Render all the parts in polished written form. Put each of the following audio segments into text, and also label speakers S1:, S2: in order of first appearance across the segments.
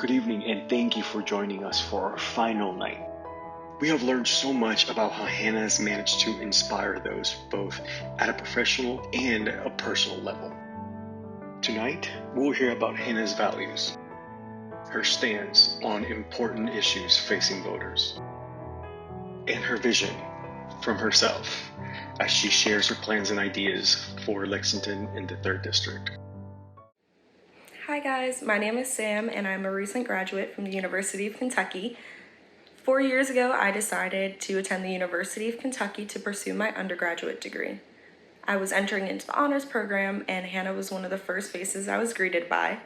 S1: Good evening, and thank you for joining us for our final night. We have learned so much about how Hannah has managed to inspire those both at a professional and a personal level. Tonight, we'll hear about Hannah's values, her stance on important issues facing voters, and her vision from herself as she shares her plans and ideas for Lexington in the 3rd District.
S2: Hi guys, my name is Sam and I'm a recent graduate from the University of Kentucky. 4 years ago, I decided to attend the University of Kentucky to pursue my undergraduate degree. I was entering into the honors program and Hannah was one of the first faces I was greeted by.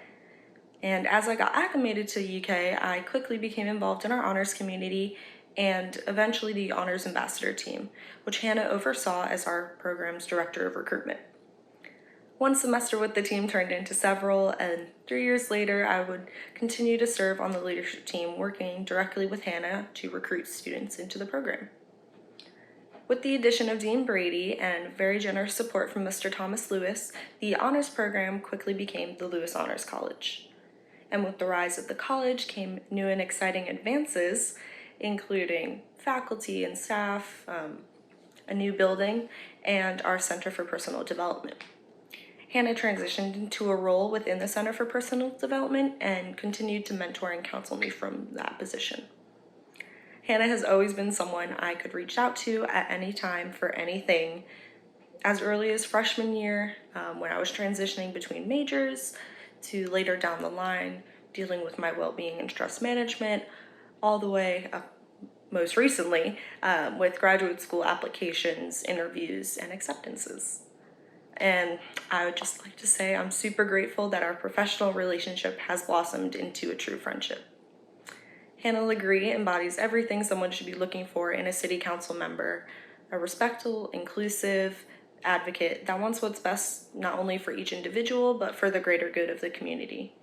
S2: And as I got acclimated to the UK, I quickly became involved in our honors community and eventually the honors ambassador team, which Hannah oversaw as our program's director of recruitment. One semester with the team turned into several, and 3 years later, I would continue to serve on the leadership team, working directly with Hannah to recruit students into the program. With the addition of Dean Brady and very generous support from Mr. Thomas Lewis, the honors program quickly became the Lewis Honors College. And with the rise of the college came new and exciting advances, including faculty and staff, a new building, and our Center for Personal Development. Hannah transitioned into a role within the Center for Personal Development and continued to mentor and counsel me from that position. Hannah has always been someone I could reach out to at any time for anything. As early as freshman year, when I was transitioning between majors, to later down the line, dealing with my well-being and stress management, all the way up most recently with graduate school applications, interviews, and acceptances. And I would just like to say I'm super grateful that our professional relationship has blossomed into a true friendship. Hannah LeGris embodies everything someone should be looking for in a city council member, a respectful, inclusive advocate that wants what's best not only for each individual, but for the greater good of the community.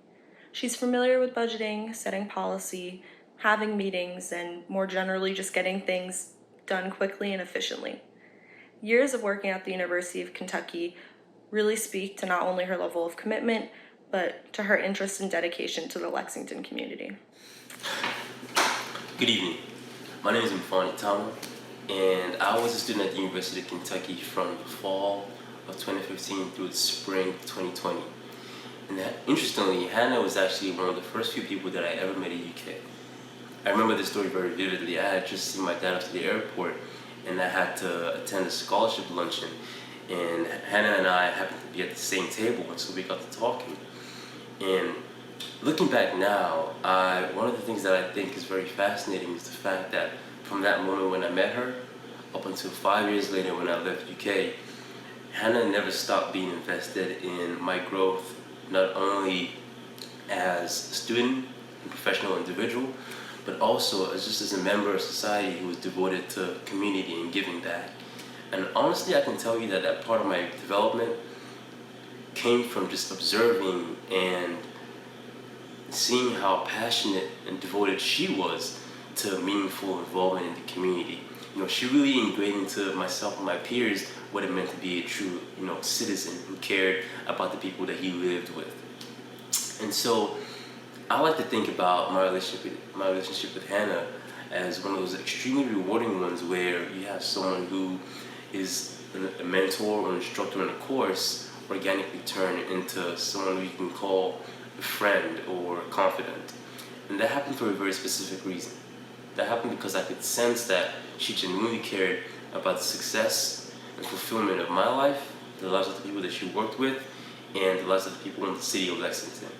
S2: She's familiar with budgeting, setting policy, having meetings, and more generally just getting things done quickly and efficiently. Years of working at the University of Kentucky really speak to not only her level of commitment, but to her interest and dedication to the Lexington community.
S3: Good evening. My name is Mfon-Abasi Itama, and I was a student at the University of Kentucky from the fall of 2015 through the spring of 2020. And interestingly, Hannah was actually one of the first few people that I ever met in the UK. I remember this story very vividly. I had just seen my dad up to the airport, and I had to attend a scholarship luncheon, and Hannah and I happened to be at the same table, and so we got to talking. And looking back now, one of the things that I think is very fascinating is the fact that from that moment when I met her, up until 5 years later when I left UK, Hannah never stopped being invested in my growth, not only as a student and professional individual, but also as a member of society who was devoted to community and giving back. And honestly, I can tell you that that part of my development came from just observing and seeing how passionate and devoted she was to meaningful involvement in the community. She really ingrained into myself and my peers what it meant to be a true, citizen who cared about the people that he lived with. And so I like to think about my relationship with Hannah as one of those extremely rewarding ones where you have someone who is a mentor or an instructor in a course organically turn into someone who you can call a friend or a confidant. And that happened for a very specific reason. That happened because I could sense that she genuinely cared about the success and fulfillment of my life, the lives of the people that she worked with, and the lives of the people in the city of Lexington.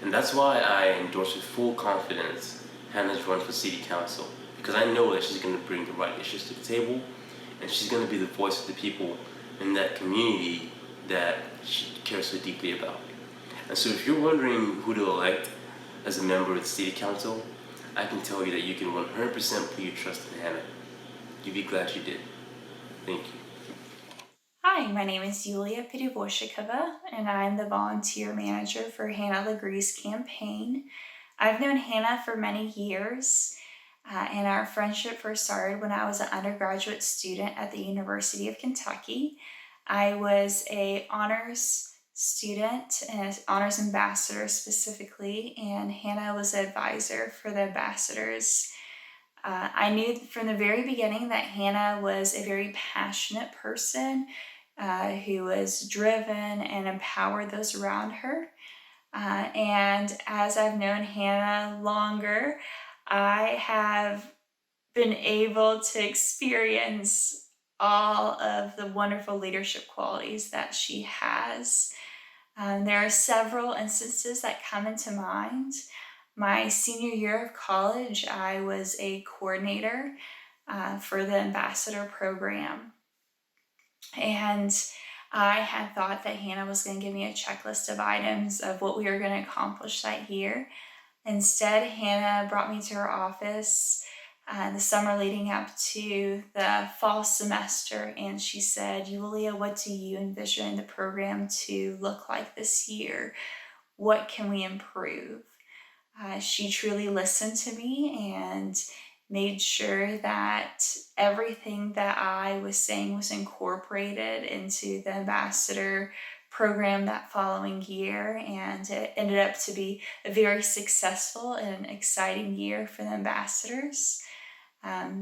S3: And that's why I endorse with full confidence Hannah's run for city council, because I know that she's going to bring the right issues to the table, and she's going to be the voice of the people in that community that she cares so deeply about. And so if you're wondering who to elect as a member of the city council, I can tell you that you can 100% put your trust in Hannah. You'd be glad you did. Thank you.
S4: Hi, my name is Yulia Perevozchikova, and I'm the volunteer manager for Hannah LeGris campaign. I've known Hannah for many years, and our friendship first started when I was an undergraduate student at the University of Kentucky. I was an honors student and honors ambassador specifically, and Hannah was an advisor for the ambassadors. I knew from the very beginning that Hannah was a very passionate person who was driven and empowered those around her. And as I've known Hannah longer, I have been able to experience all of the wonderful leadership qualities that she has. There are several instances that come into mind. My senior year of college, I was a coordinator for the ambassador program. And I had thought that Hannah was going to give me a checklist of items of what we were going to accomplish that year. Instead, Hannah brought me to her office the summer leading up to the fall semester, and she said, "Yulia, what do you envision the program to look like this year? What can we improve?" She truly listened to me and made sure that everything that I was saying was incorporated into the ambassador program that following year, and it ended up to be a very successful and exciting year for the ambassadors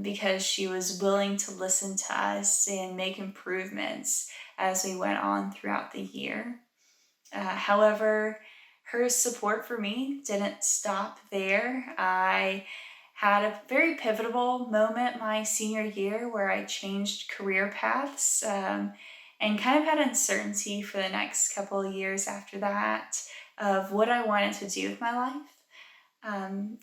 S4: because she was willing to listen to us and make improvements as we went on throughout the year. However, her support for me didn't stop there. I had a very pivotal moment my senior year where I changed career paths and kind of had uncertainty for the next couple of years after that of what I wanted to do with my life.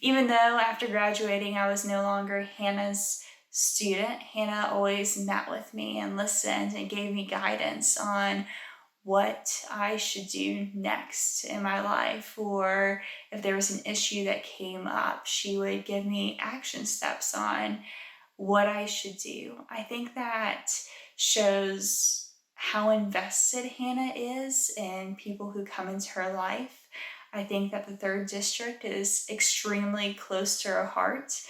S4: Even though after graduating I was no longer Hannah's student, Hannah always met with me and listened and gave me guidance on what I should do next in my life, or if there was an issue that came up, she would give me action steps on what I should do. I think that shows how invested Hannah is in people who come into her life. I think that the 3rd District is extremely close to her heart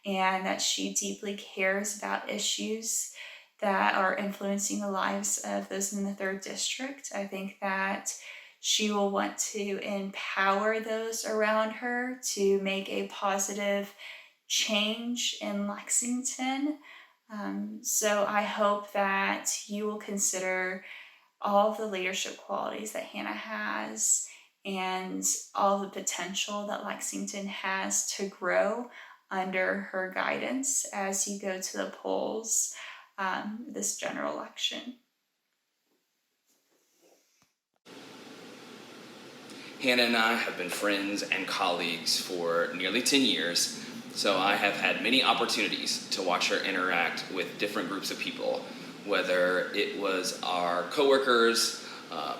S4: and that she deeply cares about issues that are influencing the lives of those in the 3rd District. I think that she will want to empower those around her to make a positive change in Lexington. So I hope that you will consider all of the leadership qualities that Hannah has and all the potential that Lexington has to grow under her guidance as you go to the polls this general election.
S5: Hannah and I have been friends and colleagues for nearly 10 years, so I have had many opportunities to watch her interact with different groups of people, whether it was our coworkers,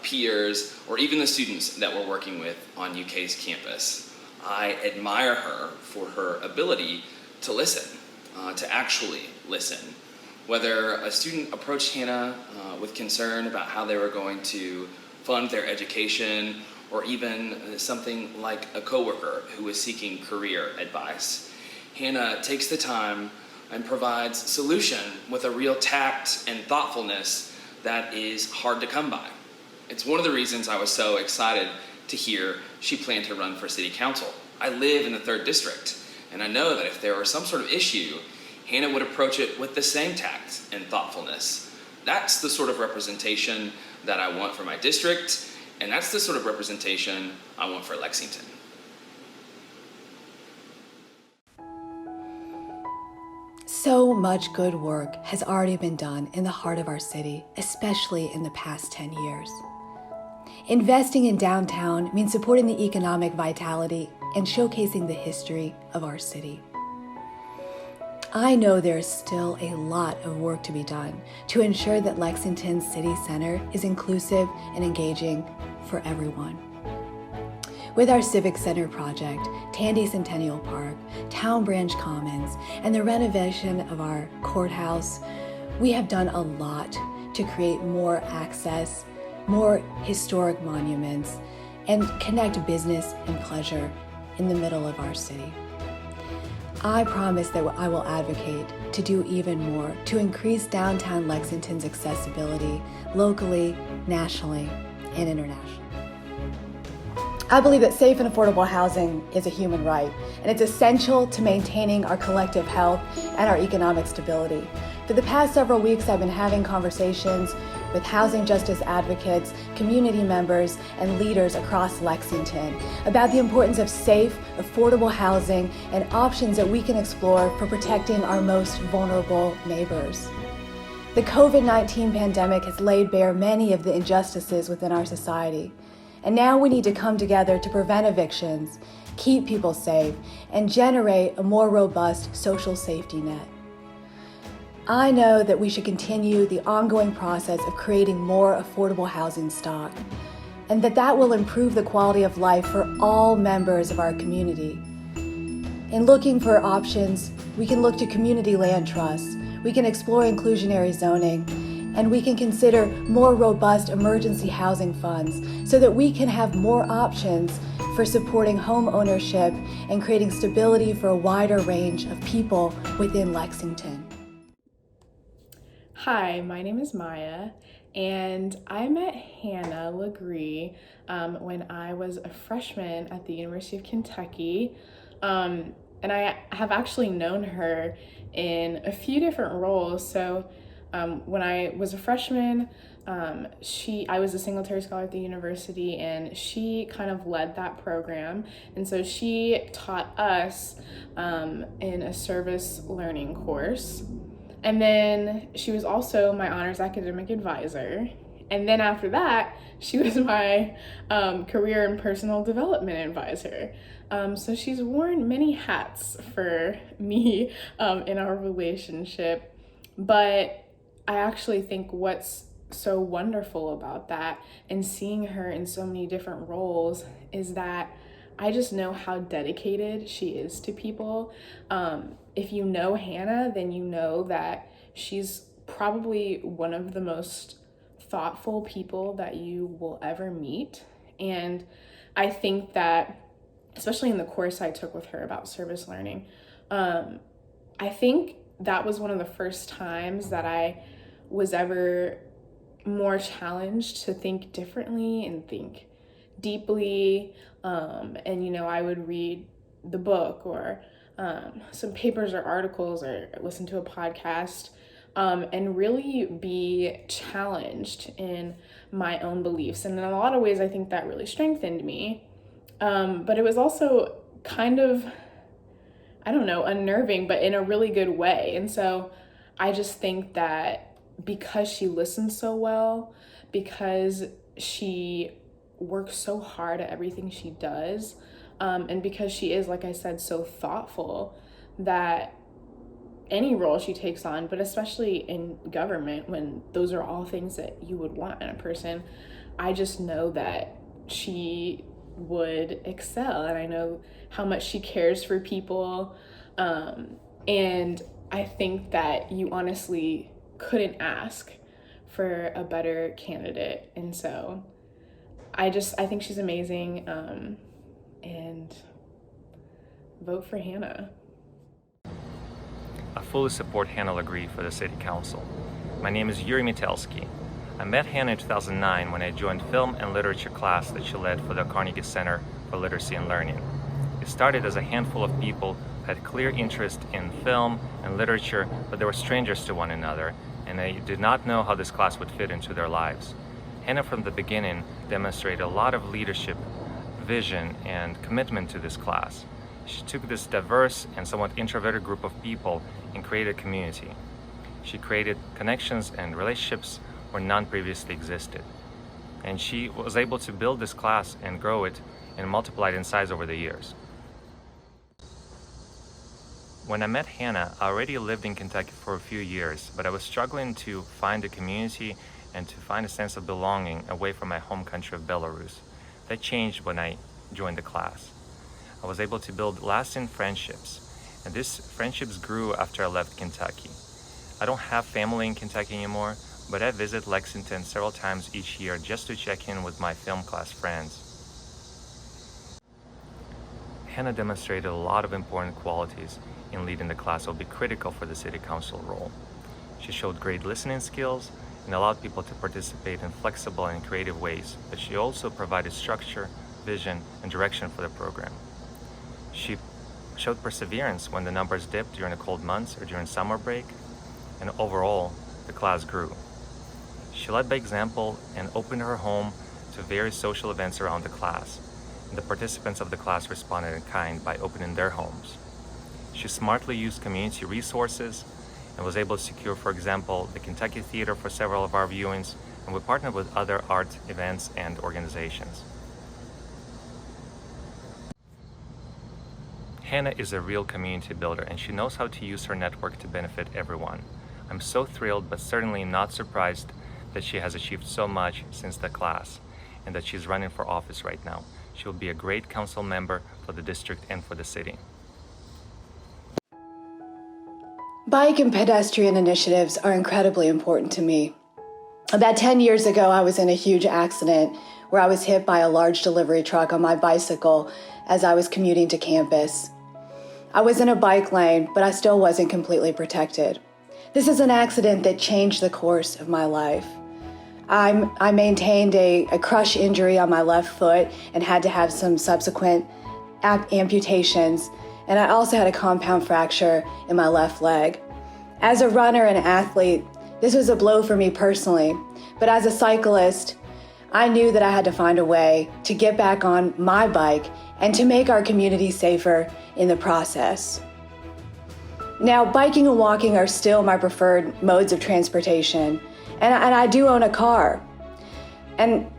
S5: peers, or even the students that we're working with on UK's campus. I admire her for her ability to listen, to actually listen. Whether a student approached Hannah with concern about how they were going to fund their education, or even something like a coworker who was seeking career advice, Hannah takes the time and provides solution with a real tact and thoughtfulness that is hard to come by. It's one of the reasons I was so excited to hear she planned to run for city council. I live in the 3rd District, and I know that if there were some sort of issue, Hannah would approach it with the same tact and thoughtfulness. That's the sort of representation that I want for my district, and that's the sort of representation I want for Lexington.
S6: So much good work has already been done in the heart of our city, especially in the past 10 years. Investing in downtown means supporting the economic vitality and showcasing the history of our city. I know there is still a lot of work to be done to ensure that Lexington's city center is inclusive and engaging for everyone. With our Civic Center project, Tandy Centennial Park, Town Branch Commons, and the renovation of our courthouse, we have done a lot to create more access, more historic monuments, and connect business and pleasure in the middle of our city. I promise that I will advocate to do even more to increase downtown Lexington's accessibility locally, nationally, and internationally. I believe that safe and affordable housing is a human right, and it's essential to maintaining our collective health and our economic stability. For the past several weeks, I've been having conversations with housing justice advocates, community members, and leaders across Lexington about the importance of safe, affordable housing and options that we can explore for protecting our most vulnerable neighbors. The COVID-19 pandemic has laid bare many of the injustices within our society. And now we need to come together to prevent evictions, keep people safe, and generate a more robust social safety net. I know that we should continue the ongoing process of creating more affordable housing stock, and that will improve the quality of life for all members of our community. In looking for options, we can look to community land trusts, we can explore inclusionary zoning, and we can consider more robust emergency housing funds so that we can have more options for supporting home ownership and creating stability for a wider range of people within Lexington.
S7: Hi, my name is Maya, and I met Hannah LeGris when I was a freshman at the University of Kentucky, and I have actually known her in a few different roles. So when I was a freshman, I was a Singletary Scholar at the university, and she kind of led that program. And so she taught us in a service learning course. And then she was also my honors academic advisor. And then after that, she was my career and personal development advisor. So she's worn many hats for me in our relationship. But I actually think what's so wonderful about that and seeing her in so many different roles is that I just know how dedicated she is to people. If you know Hannah, then you know that she's probably one of the most thoughtful people that you will ever meet. And I think that, especially in the course I took with her about service learning, I think that was one of the first times that I was ever more challenged to think differently and think deeply. And, I would read the book or some papers or articles or listen to a podcast and really be challenged in my own beliefs. And in a lot of ways, I think that really strengthened me. But it was also kind of, unnerving, but in a really good way. And so I just think that because she listens so well, because she works so hard at everything she does, and because she is, like I said, so thoughtful, that any role she takes on, but especially in government, when those are all things that you would want in a person, I just know that she would excel. And I know how much she cares for people. And I think that you honestly couldn't ask for a better candidate. And so I think she's amazing, and vote for Hannah.
S8: I fully support Hannah LeGris for the City Council. My name is Yury Metelski. I met Hannah in 2009 when I joined film and literature class that she led for the Carnegie Center for Literacy and Learning. It started as a handful of people who had clear interest in film and literature, but they were strangers to one another, and they did not know how this class would fit into their lives. Hannah from the beginning demonstrated a lot of leadership, vision, and commitment to this class. She took this diverse and somewhat introverted group of people and created a community. She created connections and relationships where none previously existed. And she was able to build this class and grow it and multiply it in size over the years. When I met Hannah, I already lived in Kentucky for a few years, but I was struggling to find a community and to find a sense of belonging away from my home country of Belarus. That changed when I joined the class. I was able to build lasting friendships, and these friendships grew after I left Kentucky. I don't have family in Kentucky anymore, but I visit Lexington several times each year just to check in with my film class friends. Hannah demonstrated a lot of important qualities in leading the class that will be critical for the City Council role. She showed great listening skills and allowed people to participate in flexible and creative ways, but she also provided structure, vision, and direction for the program. She showed perseverance when the numbers dipped during the cold months or during summer break, and overall, the class grew. She led by example and opened her home to various social events around the class, and the participants of the class responded in kind by opening their homes. She smartly used community resources and was able to secure, for example, the Kentucky Theater for several of our viewings, and we partnered with other art events and organizations. Hannah is a real community builder, and she knows how to use her network to benefit everyone. I'm so thrilled, but certainly not surprised that she has achieved so much since the class, and that she's running for office right now. She will be a great council member for the district and for the city.
S6: Bike and pedestrian initiatives are incredibly important to me. About 10 years ago, I was in a huge accident where I was hit by a large delivery truck on my bicycle as I was commuting to campus. I was in a bike lane, but I still wasn't completely protected. This is an accident that changed the course of my life. I maintained a crush injury on my left foot and had to have some subsequent amputations, and I also had a compound fracture in my left leg. As a runner and athlete, this was a blow for me personally, but as a cyclist, I knew that I had to find a way to get back on my bike and to make our community safer in the process. Now, biking and walking are still my preferred modes of transportation, and I do own a car. And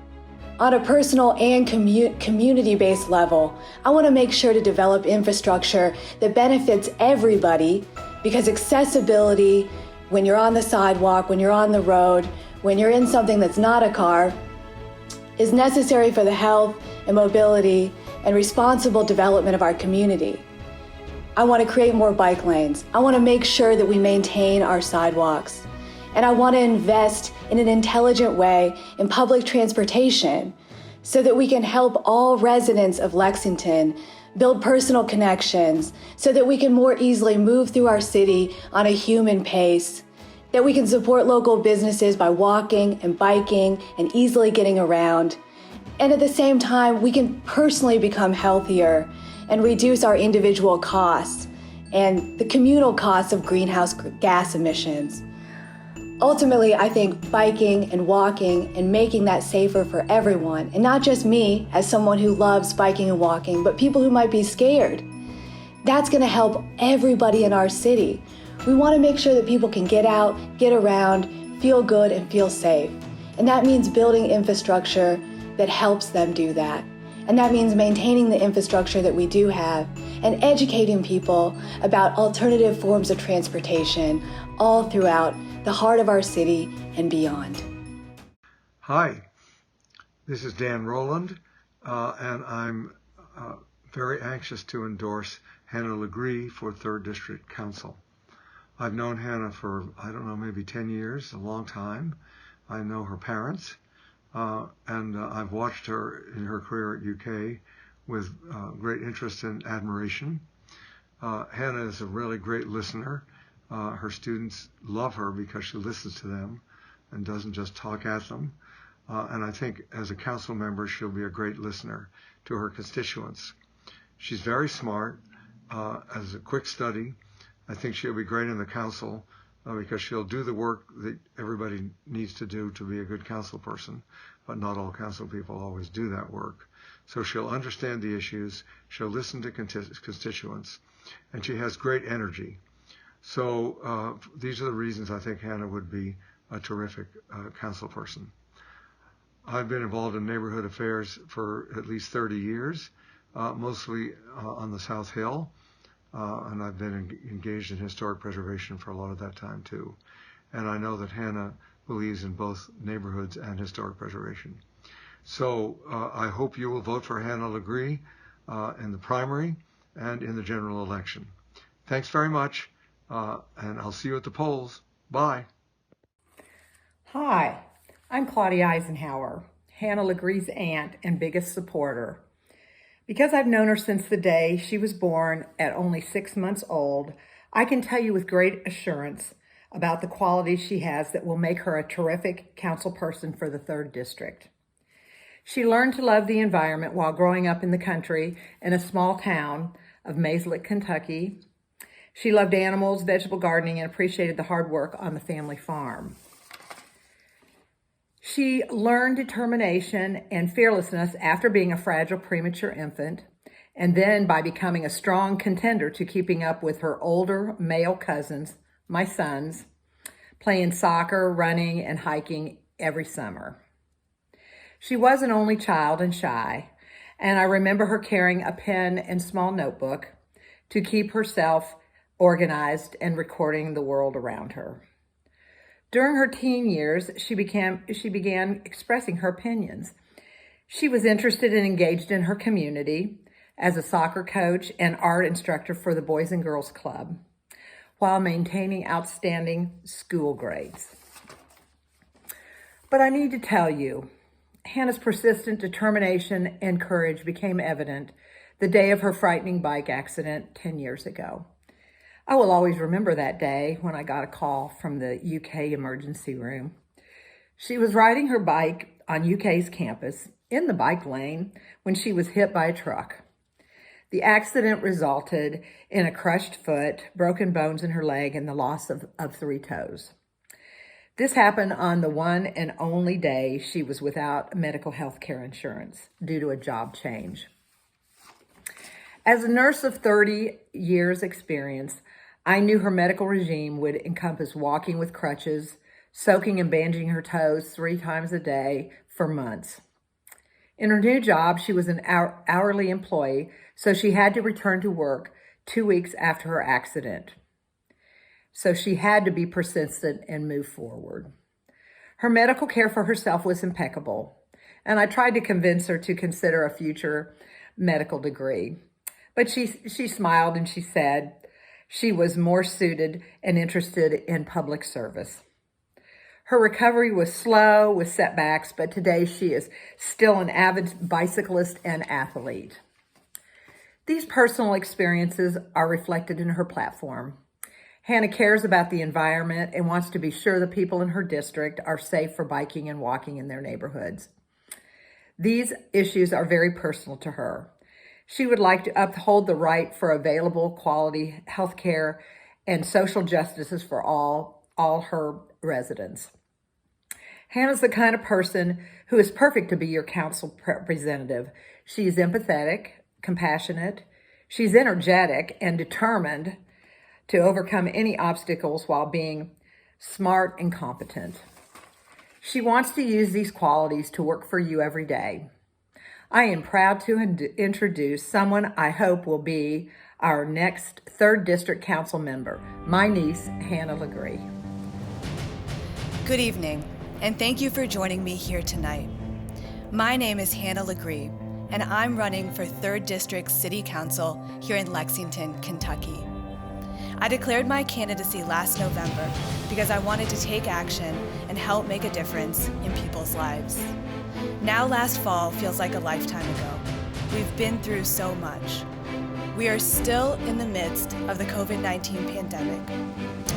S6: on a personal and community-based level, I want to make sure to develop infrastructure that benefits everybody, because accessibility, when you're on the sidewalk, when you're on the road, when you're in something that's not a car, is necessary for the health and mobility and responsible development of our community. I want to create more bike lanes. I want to make sure that we maintain our sidewalks. And I want to invest in an intelligent way in public transportation so that we can help all residents of Lexington build personal connections, so that we can more easily move through our city on a human pace, that we can support local businesses by walking and biking and easily getting around. And at the same time, we can personally become healthier and reduce our individual costs and the communal costs of greenhouse gas emissions. Ultimately, I think biking and walking and making that safer for everyone, and not just me as someone who loves biking and walking, but people who might be scared, that's going to help everybody in our city. We want to make sure that people can get out, get around, feel good, and feel safe. And that means building infrastructure that helps them do that. And that means maintaining the infrastructure that we do have and educating people about alternative forms of transportation all throughout the heart of our city and beyond.
S9: Hi, this is Dan Rowland, and I'm very anxious to endorse Hannah LeGris for 3rd District Council. I've known Hannah for, maybe 10 years, a long time. I know her parents, and I've watched her in her career at UK with great interest and admiration. Hannah is a really great listener. Her students love her because she listens to them and doesn't just talk at them. And I think as a council member, she'll be a great listener to her constituents. She's very smart. As a quick study, I think she'll be great in the council because she'll do the work that everybody needs to do to be a good council person, but not all council people always do that work. So she'll understand the issues, she'll listen to constituents, and she has great energy. So these are the reasons I think Hannah would be a terrific council person. I've been involved in neighborhood affairs for at least 30 years, mostly on the South Hill, and I've been engaged in historic preservation for a lot of that time too. And I know that Hannah believes in both neighborhoods and historic preservation. So I hope you will vote for Hannah LeGris in the primary and in the general election. Thanks very much. And I'll see you at the polls. Bye.
S10: Hi, I'm Claudia Isenhour, Hannah LeGris' aunt and biggest supporter. Because I've known her since the day she was born at only 6 months old, I can tell you with great assurance about the qualities she has that will make her a terrific councilperson for the 3rd District. She learned to love the environment while growing up in the country in a small town of Mayslick, Kentucky. She loved animals, vegetable gardening, and appreciated the hard work on the family farm. She learned determination and fearlessness after being a fragile premature infant, and then by becoming a strong contender to keeping up with her older male cousins, my sons, playing soccer, running, and hiking every summer. She was an only child and shy, and I remember her carrying a pen and small notebook to keep herself organized and recording the world around her. During her teen years, she began expressing her opinions. She was interested and engaged in her community as a soccer coach and art instructor for the Boys and Girls Club, while maintaining outstanding school grades. But I need to tell you, Hannah's persistent determination and courage became evident the day of her frightening bike accident 10 years ago. I will always remember that day when I got a call from the UK emergency room. She was riding her bike on UK's campus in the bike lane when she was hit by a truck. The accident resulted in a crushed foot, broken bones in her leg, and the loss of 3 toes. This happened on the one and only day she was without medical health care insurance due to a job change. As a nurse of 30 years experience, I knew her medical regime would encompass walking with crutches, soaking and bandaging her toes 3 times a day for months. In her new job, she was an hourly employee, so she had to return to work 2 weeks after her accident. So she had to be persistent and move forward. Her medical care for herself was impeccable, and I tried to convince her to consider a future medical degree. But she smiled and she said she was more suited and interested in public service. Her recovery was slow with setbacks, but today she is still an avid bicyclist and athlete. These personal experiences are reflected in her platform. Hannah cares about the environment and wants to be sure the people in her district are safe for biking and walking in their neighborhoods. These issues are very personal to her. She would like to uphold the right for available quality health care and social justices for all her residents. Hannah's the kind of person who is perfect to be your council representative. She's empathetic, compassionate, she's energetic and determined to overcome any obstacles while being smart and competent. She wants to use these qualities to work for you every day. I am proud to introduce someone I hope will be our next 3rd District Council member, my niece, Hannah LeGris.
S6: Good evening, and thank you for joining me here tonight. My name is Hannah LeGris, and I'm running for 3rd District City Council here in Lexington, Kentucky. I declared my candidacy last November because I wanted to take action and help make a difference in people's lives. Now last fall feels like a lifetime ago. We've been through so much. We are still in the midst of the COVID-19 pandemic.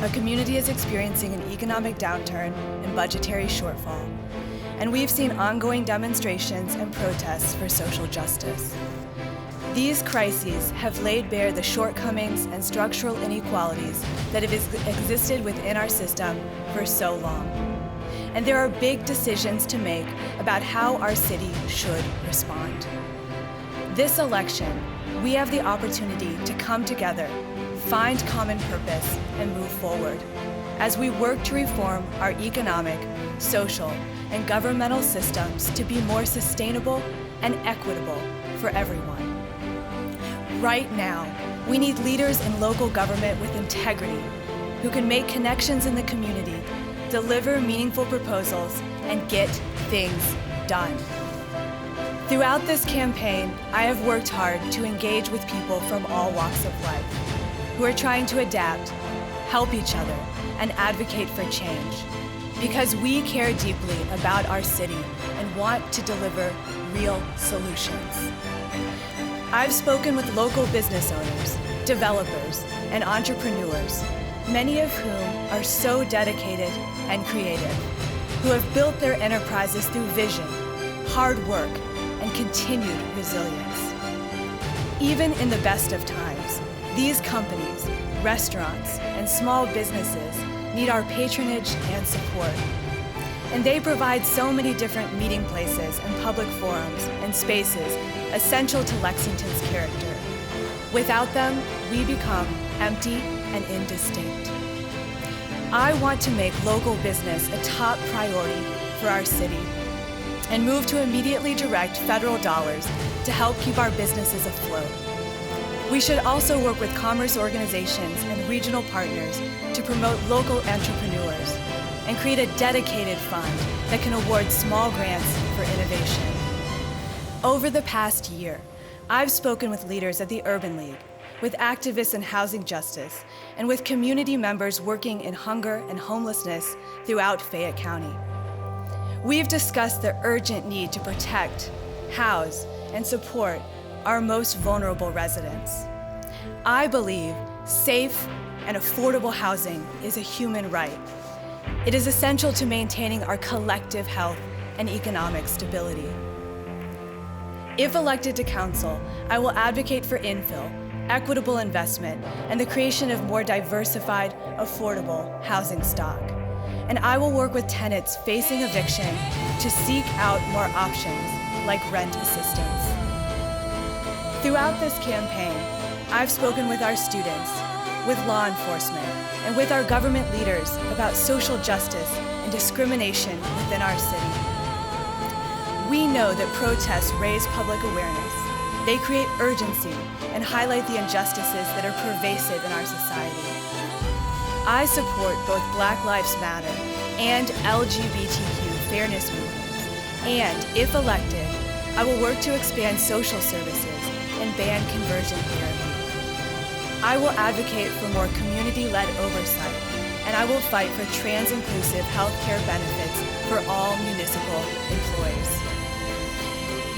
S6: Our community is experiencing an economic downturn and budgetary shortfall, and we've seen ongoing demonstrations and protests for social justice. These crises have laid bare the shortcomings and structural inequalities that have existed within our system for so long. And there are big decisions to make about how our city should respond. This election, we have the opportunity to come together, find common purpose, and move forward as we work to reform our economic, social, and governmental systems to be more sustainable and equitable for everyone. Right now, we need leaders in local government with integrity who can make connections in the community, deliver meaningful proposals, and get things done. Throughout this campaign, I have worked hard to engage with people from all walks of life who are trying to adapt, help each other, and advocate for change, because we care deeply about our city and want to deliver real solutions. I've spoken with local business owners, developers, and entrepreneurs
S11: many of whom are so dedicated and creative, who have built their enterprises through vision, hard work, and continued resilience. Even in the best of times, these companies, restaurants, and small businesses need our patronage and support. And they provide so many different meeting places and public forums and spaces essential to Lexington's character. Without them, we become empty and indistinct. I want to make local business a top priority for our city and move to immediately direct federal dollars to help keep our businesses afloat. We should also work with commerce organizations and regional partners to promote local entrepreneurs and create a dedicated fund that can award small grants for innovation. Over the past year, I've spoken with leaders at the Urban League, with activists in housing justice, and with community members working in hunger and homelessness throughout Fayette County. We've discussed the urgent need to protect, house, and support our most vulnerable residents. I believe safe and affordable housing is a human right. It is essential to maintaining our collective health and economic stability. If elected to council, I will advocate for infill, equitable investment, and the creation of more diversified, affordable housing stock. And I will work with tenants facing eviction to seek out more options like rent assistance. Throughout this campaign, I've spoken with our students, with law enforcement, and with our government leaders about social justice and discrimination within our city. We know that protests raise public awareness. They create urgency and highlight the injustices that are pervasive in our society. I support both Black Lives Matter and LGBTQ fairness movements, and if elected, I will work to expand social services and ban conversion therapy. I will advocate for more community-led oversight, and I will fight for trans-inclusive healthcare benefits for all municipal employees.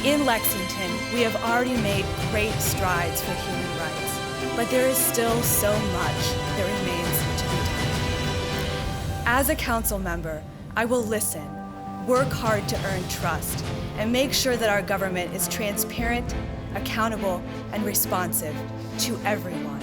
S11: In Lexington, we have already made great strides for human rights, but there is still so much that remains to be done. As a council member, I will listen, work hard to earn trust, and make sure that our government is transparent, accountable, and responsive to everyone.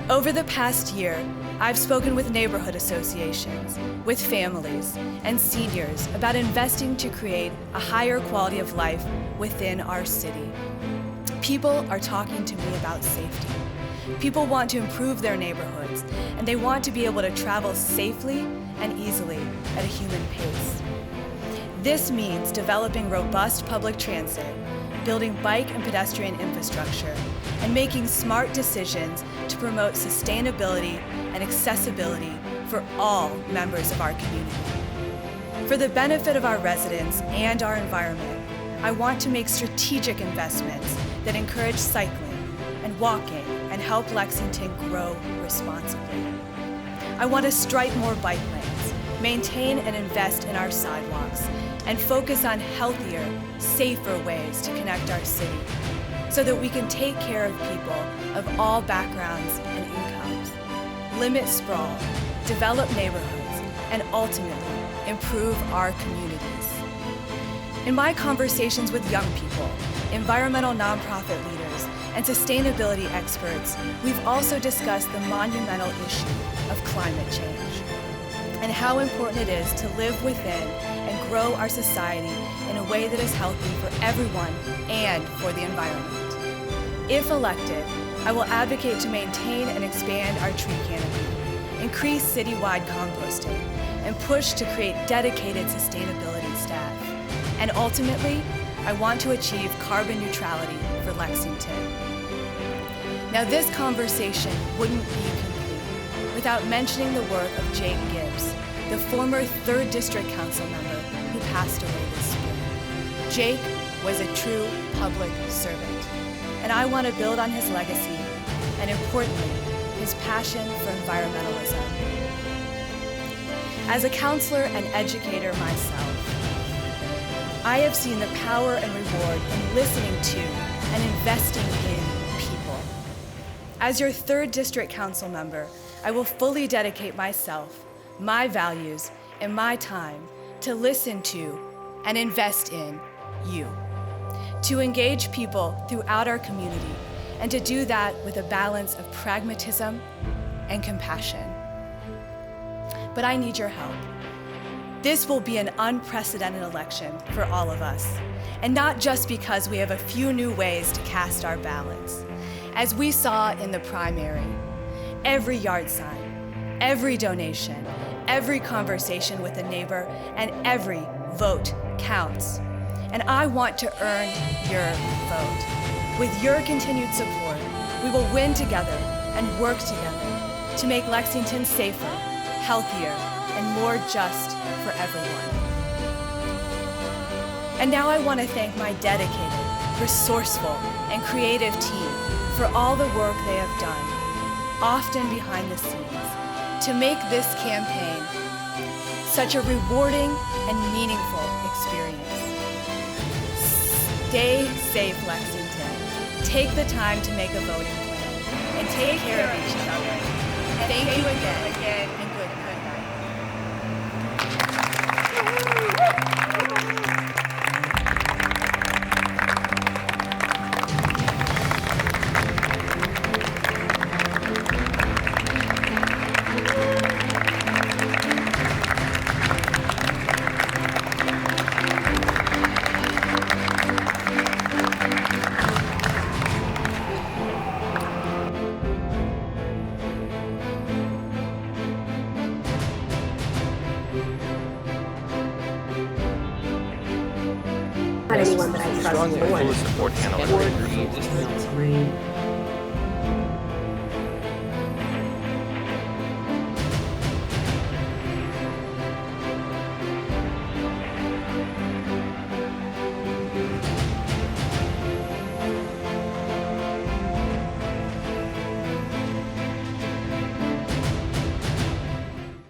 S11: Over the past year, I've spoken with neighborhood associations, with families, and seniors about investing to create a higher quality of life within our city. People are talking to me about safety. People want to improve their neighborhoods, and they want to be able to travel safely and easily at a human pace. This means developing robust public transit, building bike and pedestrian infrastructure, and making smart decisions to promote sustainability and accessibility for all members of our community. For the benefit of our residents and our environment, I want to make strategic investments that encourage cycling and walking and help Lexington grow responsibly. I want to stripe more bike lanes, maintain and invest in our sidewalks, and focus on healthier, safer ways to connect our city so that we can take care of people of all backgrounds and incomes, limit sprawl, develop neighborhoods, and ultimately improve our communities. In my conversations with young people, environmental nonprofit leaders, and sustainability experts, we've also discussed the monumental issue of climate change and how important it is to live within and grow our society in a way that is healthy for everyone and for the environment. If elected, I will advocate to maintain and expand our tree canopy, increase citywide composting, and push to create dedicated sustainability staff. And ultimately, I want to achieve carbon neutrality for Lexington. Now, this conversation wouldn't be complete without mentioning the work of Jake Gibbs, the former 3rd District Council member who passed away this spring. Jake was a true public servant, and I want to build on his legacy and, importantly, his passion for environmentalism. As a counselor and educator myself, I have seen the power and reward in listening to and investing in people. As your 3rd District Council member, I will fully dedicate myself, my values, and my time to listen to and invest in you, to engage people throughout our community, and to do that with a balance of pragmatism and compassion. But I need your help. This will be an unprecedented election for all of us, and not just because we have a few new ways to cast our ballots. As we saw in the primary, every yard sign, every donation, every conversation with a neighbor, and every vote counts. And I want to earn your vote. With your continued support, we will win together and work together to make Lexington safer, healthier, and more just for everyone. And now I want to thank my dedicated, resourceful, and creative team for all the work they have done, often behind the scenes, to make this campaign such a rewarding and meaningful experience. Stay safe, Lexington. Take the time to make a voting plan and take care of each other. Thank you again, and good night.
S8: Anyone that I trust. Fully support Hannah LeGris.